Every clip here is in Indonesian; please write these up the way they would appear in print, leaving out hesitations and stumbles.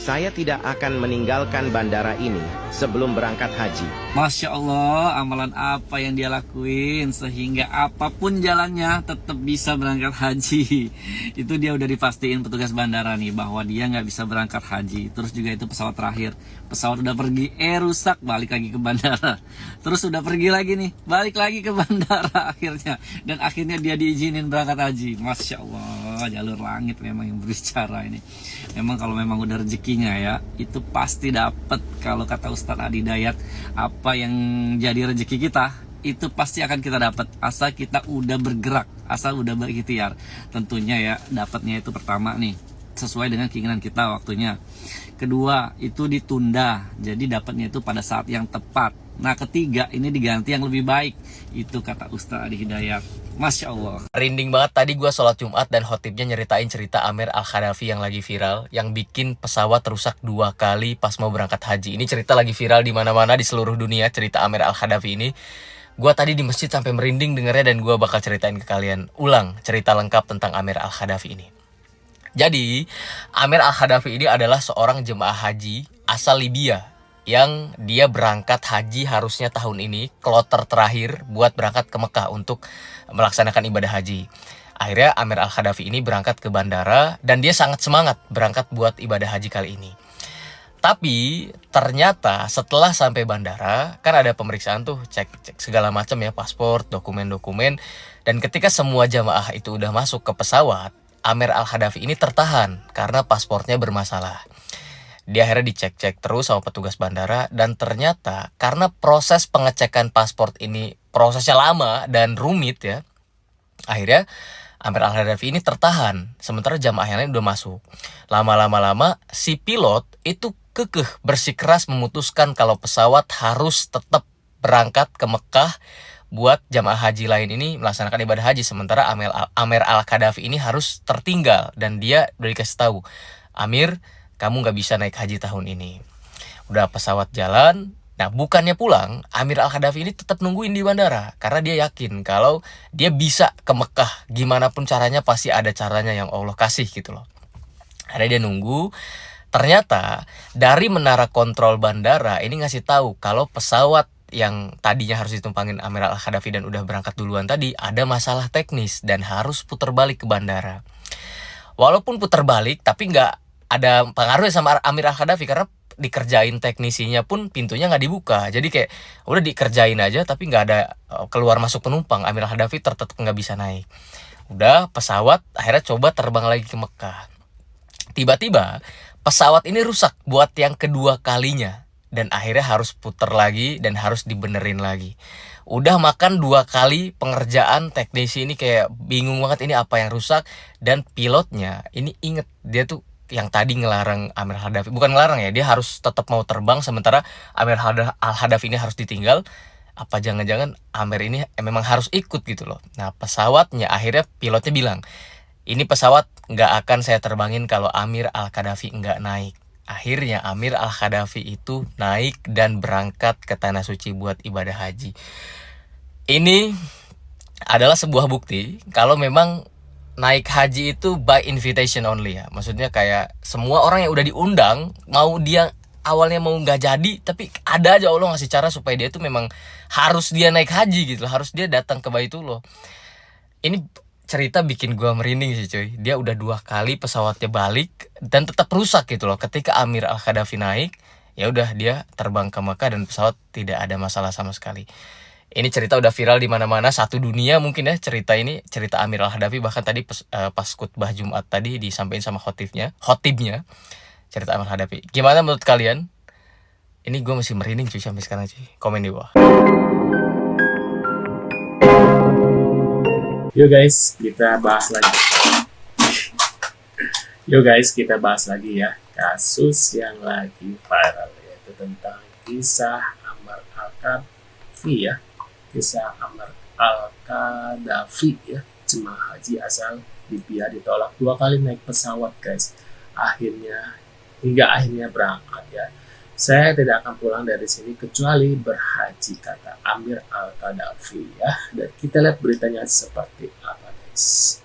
Saya tidak akan meninggalkan bandara ini sebelum berangkat haji. Masya Allah, amalan apa yang dia lakuin sehingga apapun jalannya tetap bisa berangkat haji. Itu dia udah dipastiin petugas bandara nih bahwa dia nggak bisa berangkat haji. Terus juga itu pesawat terakhir, pesawat udah pergi, rusak, balik lagi ke bandara. Terus udah pergi lagi nih, balik lagi ke bandara akhirnya. Dan akhirnya dia diizinin berangkat haji. Masya Allah, jalur langit memang yang berbicara ini. Memang kalau memang udah rezekinya ya, itu pasti dapet. Kalau kata Ustadz Adi Dayat, apa yang jadi rezeki kita itu pasti akan kita dapat asal kita udah bergerak, asal udah berikhtiar. Tentunya ya dapatnya itu pertama nih sesuai dengan keinginan kita waktunya. Kedua itu ditunda, jadi dapatnya itu pada saat yang tepat. Nah ketiga ini diganti yang lebih baik. Itu kata Ustadz Adi Hidayat. Masya Allah. Rinding banget tadi gue sholat Jumat dan khotibnya nyeritain cerita Amir Al-Khadafi yang lagi viral, yang bikin pesawat rusak 2 kali pas mau berangkat haji. Ini cerita lagi viral di mana-mana di seluruh dunia, cerita Amir Al-Khadafi ini. Gue tadi di masjid sampai merinding dengernya dan gue bakal ceritain ke kalian ulang cerita lengkap tentang Amir Al-Khadafi ini. Jadi, Amir Al-Khadafi ini adalah seorang jemaah haji asal Libya yang dia berangkat haji harusnya tahun ini, kloter terakhir buat berangkat ke Mekah untuk melaksanakan ibadah haji. Akhirnya Amir Al-Khadafi ini berangkat ke bandara dan dia sangat semangat berangkat buat ibadah haji kali ini. Tapi ternyata setelah sampai bandara kan ada pemeriksaan tuh, cek segala macam ya, paspor, dokumen-dokumen. Dan ketika semua jamaah itu udah masuk ke pesawat, Amir Al-Khadafi ini tertahan karena paspornya bermasalah. Dia akhirnya dicek-cek terus sama petugas bandara dan ternyata karena proses pengecekan paspor ini prosesnya lama dan rumit ya, akhirnya Amir Al-Khadafi ini tertahan sementara jamaah yang lain udah masuk. Lama-lama si pilot itu kekeh bersikeras memutuskan kalau pesawat harus tetap berangkat ke Mekah buat jamaah haji lain ini melaksanakan ibadah haji, sementara Amir Al-Khadafi ini harus tertinggal dan dia udah dikasih tahu, Amir, kamu nggak bisa naik haji tahun ini. Udah pesawat jalan, nah bukannya pulang, Amir Al-Khadafi ini tetap nungguin di bandara karena dia yakin kalau dia bisa ke Mekah, gimana pun caranya pasti ada caranya yang Allah kasih gitu loh. Ada dia nunggu. Ternyata dari menara kontrol bandara ini ngasih tahu kalau pesawat yang tadinya harus ditumpangin Amir Al-Khadafi dan udah berangkat duluan tadi ada masalah teknis dan harus putar balik ke bandara. Walaupun putar balik tapi nggak ada pengaruhnya sama Amir Al-Khadafi karena dikerjain teknisinya pun pintunya nggak dibuka. Jadi kayak udah dikerjain aja tapi nggak ada keluar masuk penumpang. Amir Al-Khadafi tetap nggak bisa naik. Udah pesawat akhirnya coba terbang lagi ke Mekah. Tiba-tiba pesawat ini rusak buat yang kedua kalinya. Dan akhirnya harus puter lagi dan harus dibenerin lagi. Udah makan 2 kali pengerjaan, teknisi ini kayak bingung banget ini apa yang rusak. Dan pilotnya ini inget, dia tuh yang tadi ngelarang Amir Al-Khadafi, bukan ngelarang ya, dia harus tetap mau terbang sementara Amir Al-Khadafi ini harus ditinggal. Apa jangan-jangan Amir ini memang harus ikut gitu loh. Nah pesawatnya akhirnya pilotnya bilang, ini pesawat nggak akan saya terbangin kalau Amir Al-Khadafi nggak naik. Akhirnya Amir Al-Khadafi itu naik dan berangkat ke Tanah Suci buat ibadah haji. Ini adalah sebuah bukti kalau memang naik haji itu by invitation only ya. Maksudnya kayak semua orang yang udah diundang, mau dia awalnya mau nggak jadi, tapi ada aja Allah ngasih cara supaya dia itu memang harus dia naik haji gitu, harus dia datang ke Baitullah. Ini cerita bikin gue merinding sih cuy. Dia udah 2 kali pesawatnya balik dan tetap rusak gitu loh. Ketika Amir Al-Khadafi naik, ya udah dia terbang ke Mekah dan pesawat tidak ada masalah sama sekali. Ini cerita udah viral di mana-mana, satu dunia mungkin ya cerita ini, cerita Amir Al-Khadafi. Bahkan tadi pas khutbah Jumat tadi disampaikan sama khotibnya cerita Amir Al-Khadafi. Gimana menurut kalian? Ini gue masih merinding cuy sampai sekarang cuy. Komen di bawah. Yuk guys, kita bahas lagi ya kasus yang lagi viral, yaitu tentang kisah Amir Al-Khadafi ya. Kisah Amir Al-Khadafi ya, jemaah haji asal Libya ditolak 2 kali naik pesawat guys. Hingga akhirnya berangkat ya. Saya tidak akan pulang dari sini kecuali berhaji, kata Amir Al-Khadafi ya. Dan kita lihat beritanya seperti apa guys. guys.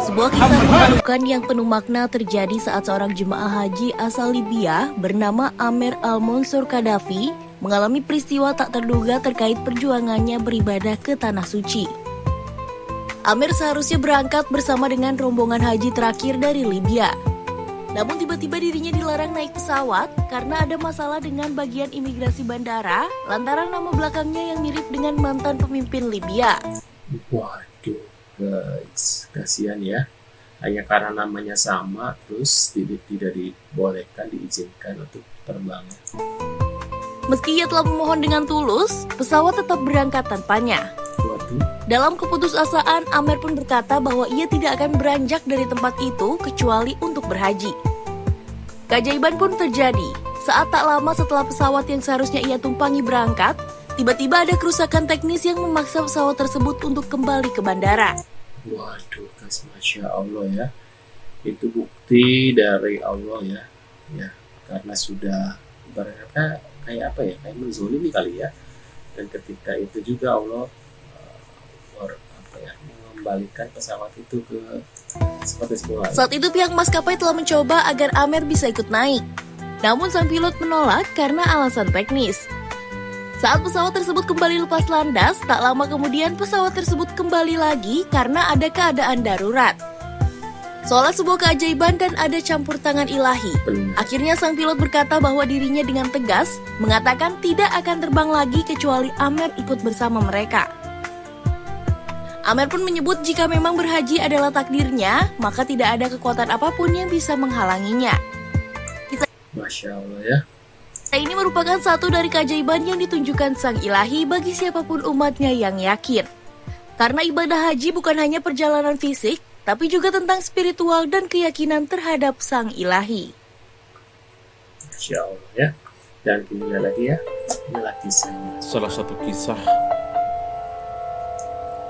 Sebuah kisah memalukan yang penuh makna terjadi saat seorang jemaah haji asal Libya bernama Amer Al-Mansur Qaddafi mengalami peristiwa tak terduga terkait perjuangannya beribadah ke Tanah Suci. Amer seharusnya berangkat bersama dengan rombongan haji terakhir dari Libya. Namun tiba-tiba dirinya dilarang naik pesawat karena ada masalah dengan bagian imigrasi bandara lantaran nama belakangnya yang mirip dengan mantan pemimpin Libya. Waduh guys, kasihan ya. Hanya karena namanya sama, terus tidak dibolehkan, diizinkan untuk terbang. Meski ia telah memohon dengan tulus, pesawat tetap berangkat tanpanya. Waduh, Dalam keputusasaan, Amer pun berkata bahwa ia tidak akan beranjak dari tempat itu kecuali untuk berhaji. Keajaiban pun terjadi. Saat tak lama setelah pesawat yang seharusnya ia tumpangi berangkat, tiba-tiba ada kerusakan teknis yang memaksa pesawat tersebut untuk kembali ke bandara. waduh guys, Masya Allah ya. Itu bukti dari Allah ya. Ya, karena sudah ibaratnya kayak apa ya, kayak menzolimi kali ya. Dan ketika itu juga Allah mengembalikan pesawat itu ke seperti semula. Saat itu pihak maskapai telah mencoba agar Amer bisa ikut naik. Namun sang pilot menolak karena alasan teknis. Saat pesawat tersebut kembali lepas landas, tak lama kemudian pesawat tersebut kembali lagi karena ada keadaan darurat. Seolah sebuah keajaiban dan ada campur tangan ilahi. Benar. Akhirnya sang pilot berkata bahwa dirinya dengan tegas mengatakan tidak akan terbang lagi kecuali Amer ikut bersama mereka. Amer pun menyebut jika memang berhaji adalah takdirnya, maka tidak ada kekuatan apapun yang bisa menghalanginya. Masya Allah ya. Ini merupakan satu dari keajaiban yang ditunjukkan sang ilahi bagi siapapun umatnya yang yakin. Karena ibadah haji bukan hanya perjalanan fisik, tapi juga tentang spiritual dan keyakinan terhadap sang ilahi. Masya Allah ya. Dan inilah lagi ya, inilah kisahnya. Salah satu kisah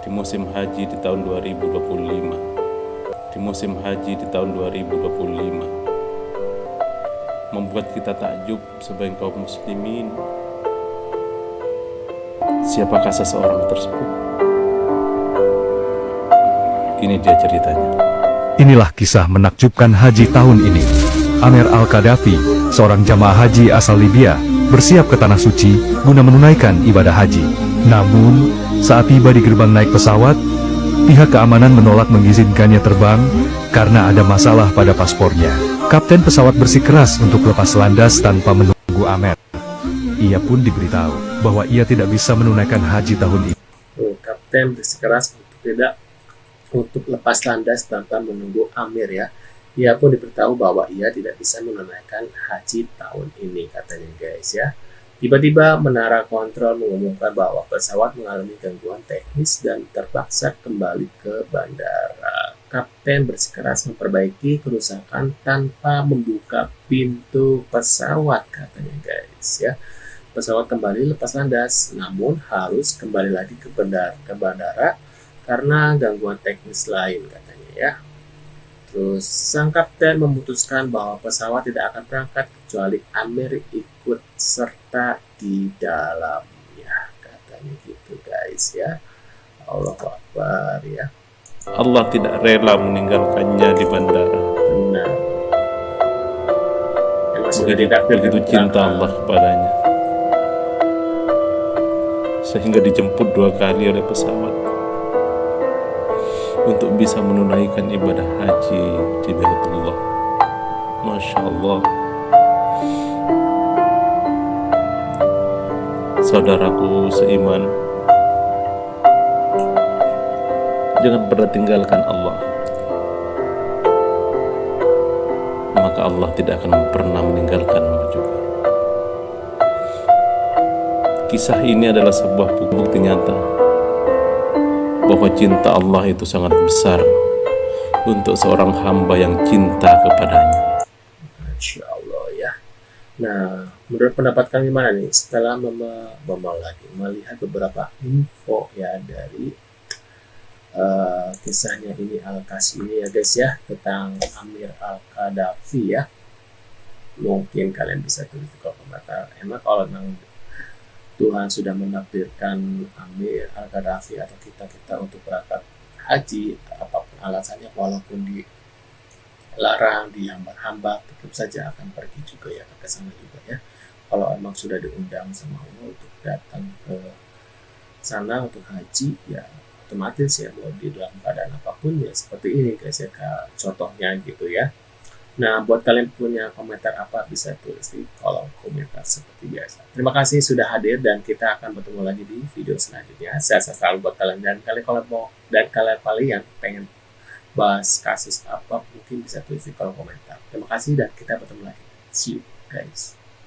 di musim haji di tahun 2025. Di musim haji di tahun 2025 membuat kita takjub sebagai kaum muslimin. Siapakah seseorang tersebut? Ini dia ceritanya. Inilah kisah menakjubkan haji tahun ini. Amer Al-Qaddafi, seorang jamaah haji asal Libya, bersiap ke Tanah Suci guna menunaikan ibadah haji. Namun, saat tiba di gerbang naik pesawat, pihak keamanan menolak mengizinkannya terbang karena ada masalah pada paspornya. Kapten pesawat bersikeras untuk lepas landas tanpa menunggu Amer. Ia pun diberitahu bahwa ia tidak bisa menunaikan haji tahun ini. Kapten bersikeras untuk lepas landas tanpa menunggu Amer ya. Ia pun diberitahu bahwa ia tidak bisa menunaikan haji tahun ini, katanya guys ya. Tiba-tiba menara kontrol mengumumkan bahwa pesawat mengalami gangguan teknis dan terpaksa kembali ke bandara. Kapten bersikeras memperbaiki kerusakan tanpa membuka pintu pesawat, katanya guys ya. Pesawat kembali lepas landas, namun harus kembali lagi ke bandara karena gangguan teknis lain, katanya ya. Terus sang kapten memutuskan bahwa pesawat tidak akan berangkat kecuali Amer ikut serta di dalamnya, katanya gitu guys ya. Allahu Akbar ya. Allah tidak rela meninggalkannya di bandara. Benar. Begitu cinta Allah kepadanya, sehingga dijemput 2 kali oleh pesawat untuk bisa menunaikan ibadah haji di Baitullah. Masya Allah. Saudaraku seiman, jangan pernah tinggalkan Allah, maka Allah tidak akan pernah meninggalkanmu juga. Kisah ini adalah sebuah bukti nyata bahwa cinta Allah itu sangat besar untuk seorang hamba yang cinta kepadanya. Masya Allah ya. Nah, menurut pendapat kami gimana nih setelah melihat beberapa info ya dari kisahnya ini Al-Qassi ini ya guys ya, tentang Amer Al-Qaddafi ya. Mungkin kalian bisa tulis di kolom komentar. Emang kalau memang Tuhan sudah menakdirkan Amir Al-Qaddafi atau kita untuk berangkat haji, apapun alasannya, walaupun dilarang, dihambat-hambat, tetap saja akan pergi juga ya, ke sana juga ya. Kalau emang sudah diundang sama Allah untuk datang ke sana untuk haji, ya otomatis ya, mau di dalam keadaan apapun ya seperti ini guys ya, contohnya gitu ya. Nah, buat kalian punya komentar apa, bisa tulis di kolom komentar seperti biasa. Terima kasih sudah hadir, dan kita akan bertemu lagi di video selanjutnya. Sehat selalu buat kalian, dan kalian pengen bahas kasus apa, mungkin bisa tulis di kolom komentar. Terima kasih, dan kita bertemu lagi. See you guys.